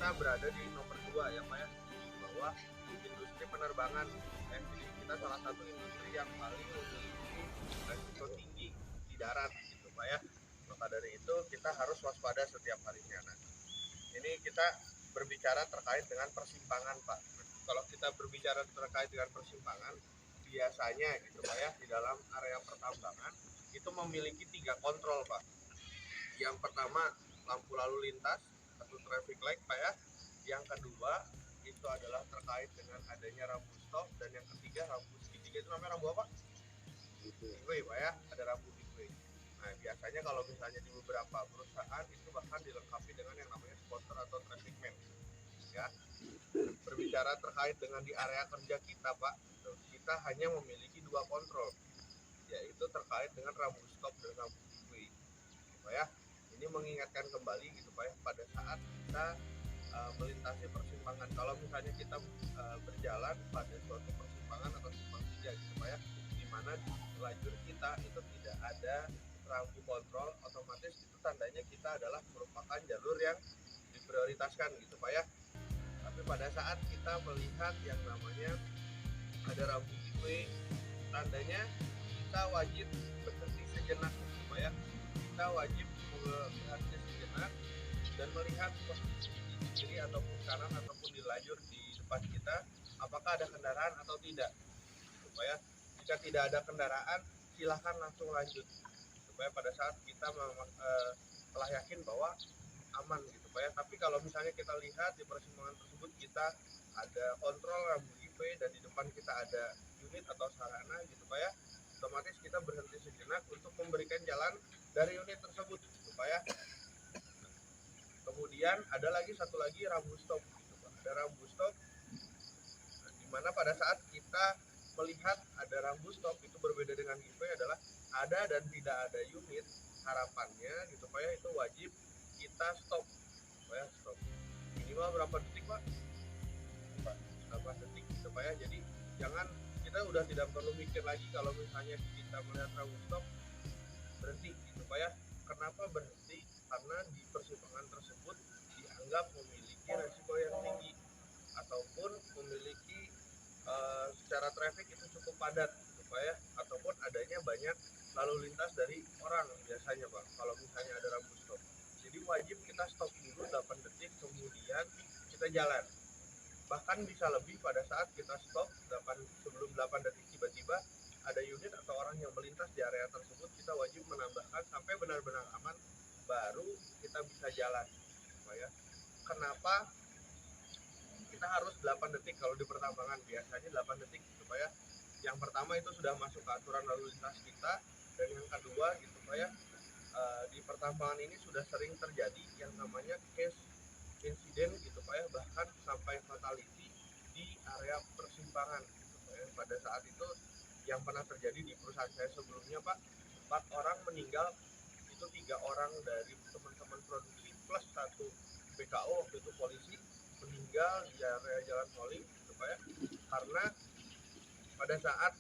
kita berada di nomor 2 ya Pak ya, bahwa industri penerbangan kita salah satu industri yang paling memiliki resiko tinggi di darat gitu Pak ya. Maka dari itu kita harus waspada setiap harinya. Nah, ini kita berbicara terkait dengan persimpangan Pak. Kalau kita berbicara terkait dengan persimpangan, biasanya gitu Pak ya, di dalam area pertambangan itu memiliki 3 kontrol Pak. Yang pertama lampu lalu lintas atau traffic light Pak ya. Yang kedua itu adalah terkait dengan adanya rambu stop, dan yang ketiga rambu segitiga, itu namanya rambu apa? Midway Pak ya, ada rambu midway. Nah biasanya kalau misalnya di beberapa perusahaan itu bahkan dilengkapi dengan yang namanya spotter atau traffic man ya. Berbicara terkait dengan di area kerja kita Pak, kita hanya memiliki 2 kontrol, yaitu terkait dengan rambu stop dan rambu midway Pak ya. Ini mengingatkan kembali gitu Pak ya, pada saat kita melintasi persimpangan. Kalau misalnya kita berjalan pada suatu persimpangan atau simpang tiga gitu Pak ya, di mana di lajur kita itu tidak ada rambu kontrol, otomatis itu tandanya kita adalah merupakan jalur yang diprioritaskan gitu Pak ya. Tapi pada saat kita melihat yang namanya ada rambu midway, tandanya kita wajib berhenti sejenak gitu Pak ya. Kita wajib berhenti sejenak dan melihat posisi di kiri ataupun kanan ataupun di lajur di depan kita, apakah ada kendaraan atau tidak, supaya jika tidak ada kendaraan silahkan langsung lanjut, supaya pada saat kita telah yakin bahwa aman gitu Pak ya. Tapi kalau misalnya kita lihat di persimpangan tersebut kita ada kontrol rambu giveaway dan di depan kita ada unit atau sarana gitu Pak ya, otomatis kita berhenti sejenak untuk memberikan jalan dari unit tersebut gitu Pak ya. Kemudian ada lagi satu lagi rambu stop gitu Pak. Ada rambu stop, nah, di mana pada saat kita melihat ada rambu stop itu berbeda dengan giveaway adalah ada dan tidak ada unit. Harapannya gitu Pak ya, itu wajib kita stop Pak ya, stop. Minimal berapa detik Pak? Berapa detik gitu Pak ya. Jadi jangan, kita udah tidak perlu mikir lagi kalau misalnya kita melihat rambu stop berhenti gitu Pak ya. Kenapa berhenti? Karena di persimpangan tersebut dianggap memiliki resiko yang tinggi ataupun memiliki secara traffic itu cukup padat gitu Pak ya, ataupun adanya banyak lalu lintas dari orang biasanya Pak kalau misalnya ada rambu stop. Jadi wajib kita stop dulu 8 detik, kemudian kita jalan. Bahkan bisa lebih pada saat kita stop sebelum 8 detik tiba-tiba ada unit atau orang yang melintas di area tersebut, kita wajib menambahkan sampai benar-benar aman baru kita bisa jalan Pak ya. Kenapa kita harus 8 detik kalau di pertambangan? Biasanya 8 detik gitu Pak ya. Yang pertama itu sudah masuk ke aturan lalu lintas kita, dan yang kedua gitu Pak ya, di pertambangan ini sudah sering terjadi yang namanya case insiden gitu Pak ya, bahkan sampai fatality di area persimpangan gitu Pak ya. Pada saat itu yang pernah terjadi di perusahaan saya sebelumnya Pak, 4 orang meninggal, itu 3 orang dari teman-teman produksi plus 1 BKO waktu itu polisi meninggal di area Jalan Holing gitu Pak ya, karena pada saat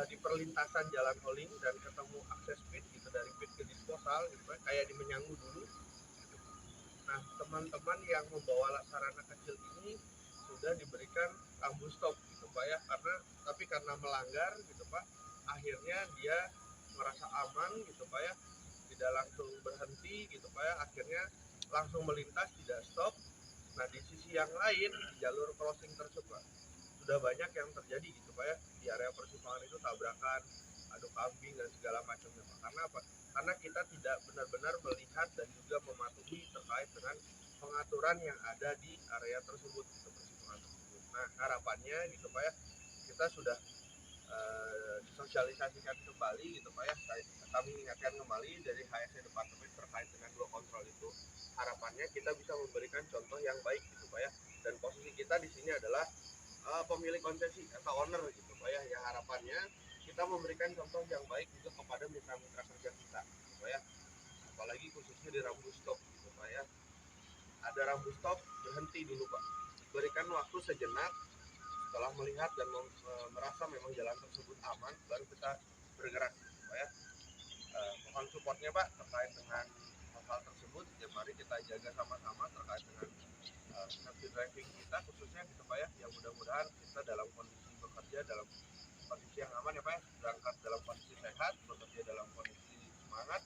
di perlintasan Jalan Holing dan ketemu akses pit gitu, dari pit ke disposal gitu Pak, kayak di Menyangu dulu gitu. Nah teman-teman yang membawa sarana kecil ini sudah diberikan rambu stop gitu Pak ya, karena melanggar gitu Pak, akhirnya dia merasa aman gitu Pak ya, tidak langsung berhenti gitu Pak ya, akhirnya langsung melintas tidak stop. Nah di sisi yang lain di jalur crossing tersebut sudah banyak yang terjadi gitu Pak ya, di area persimpangan itu tabrakan, adu kambing dan segala macamnya Pak. Karena apa? Karena kita tidak benar-benar melihat dan juga mematuhi terkait dengan pengaturan yang ada di area tersebut gitu, persimpangan tersebut. Nah harapannya gitu Pak ya, kita sudah disosialisasikan kembali gitu Pak ya. Kami ingatkan kembali dari HSE Departemen terkait dengan 2 kontrol itu. Harapannya kita bisa memberikan contoh yang baik gitu Pak ya. Dan posisi kita di sini adalah pemilik konsesi atau owner gitu Pak ya. Yang harapannya kita memberikan contoh yang baik juga kepada mitra-mitra kerja kita gitu Pak ya. Apalagi khususnya di rambu stop gitu Pak ya. Ada rambu stop, berhenti dulu Pak. Berikan waktu sejenak, setelah melihat dan merasa memang jalan tersebut aman, baru kita bergerak Pak ya. Mohon supportnya Pak terkait dengan hal tersebut. Ya mari kita jaga sama-sama terkait dengan dalam kondisi bekerja dalam kondisi yang aman ya Pak ya, berangkat dalam kondisi sehat, bekerja dalam kondisi semangat,